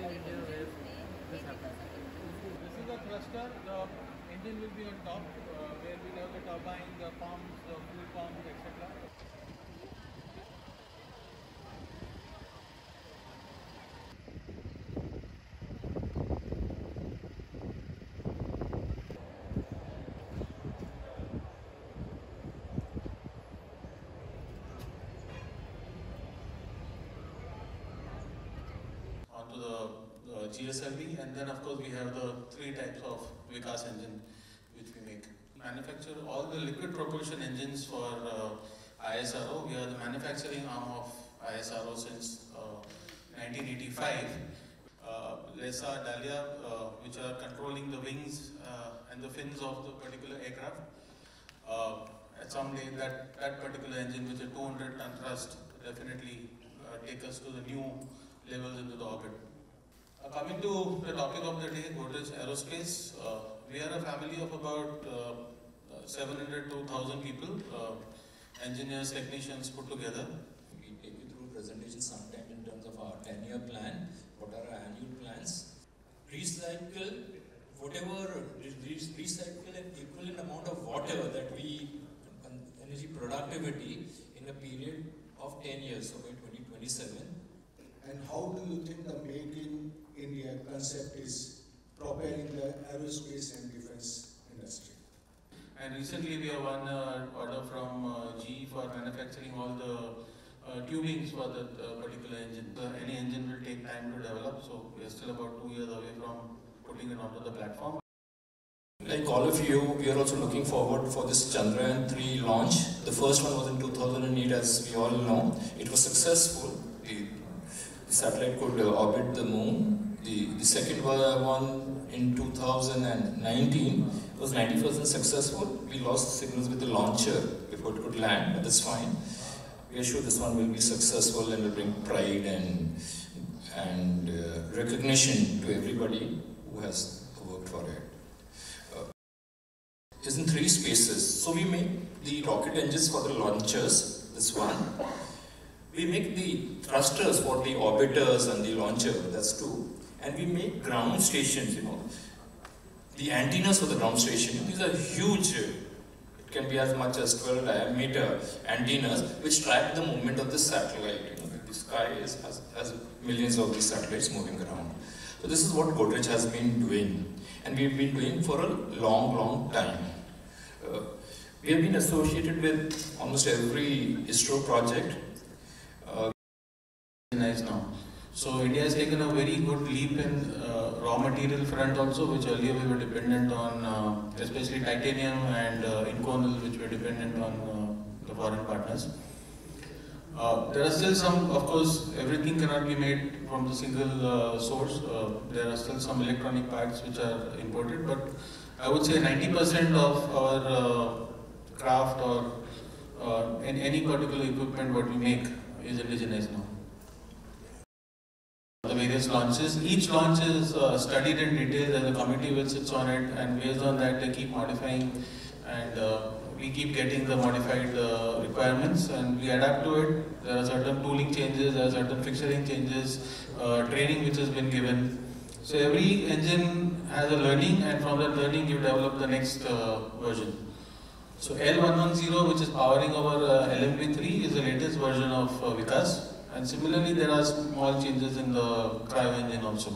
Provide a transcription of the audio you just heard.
in India where this happens. This is a thruster. The engine will be on top, where we have the turbine, the pumps, the fuel pumps, etc. Onto the GSLV, and then of course we have the three types of Vikas engine which we make. Manufacture all the liquid propulsion engines for ISRO. We are the manufacturing arm of ISRO since 1985. Lesa, Dahlia, which are controlling the wings and the fins of the particular aircraft. At some day that particular engine, which is a 200-ton thrust, definitely take us to the new levels into the orbit. Coming to the topic of the day, Godrej Aerospace, we are a family of about 700 to 1,000 people, engineers, technicians put together. We take you through presentation sometime in terms of our 10-year plan, what are our annual plans, recycle whatever, recycle an equivalent amount of water that we, energy productivity in a period of 10 years, so by 2027. And how do you think the Make in India concept is propelling the aerospace and defense industry? And recently we have won an order from GE for manufacturing all the tubings for that particular engine. Any engine will take time to develop, so we are still about 2 years away from putting it onto the platform. Like all of you, we are also looking forward for this Chandrayaan-3 launch. The first one was in 2008, as we all know. It was successful. The satellite could orbit the moon. The second one in 2019 was 90% successful. We lost signals with the launcher before it could land, but that's fine. We are sure this one will be successful and will bring pride and recognition to everybody who has worked for it. It's in 3 spaces. So we make the rocket engines for the launchers, this one. We make the thrusters for the orbiters and the launcher, that's 2. And we make ground stations, the antennas for the ground station. These are huge. It can be as much as 12 diameter antennas which track the movement of the satellite. The sky has millions of these satellites moving around. So this is what Godrej has been doing, and we've been doing for a long time. We have been associated with almost every ISRO project. Now. So India has taken a very good leap in raw material front also, which earlier we were dependent on, especially titanium and Inconel, which were dependent on the foreign partners. There are still some, of course, everything cannot be made from the single source. There are still some electronic parts which are imported, but I would say 90% of our craft or any particular equipment what we make is indigenous now. The various launches, each launch is studied in detail, and the committee which sits on it, and based on that they keep modifying, and we keep getting the modified requirements and we adapt to it. There are certain tooling changes, there are certain fixturing changes, training which has been given. So every engine has a learning, and from that learning you develop the next version. So L110, which is powering our LMP3, is the latest version of Vikas. And similarly, there are small changes in the cryo engine also.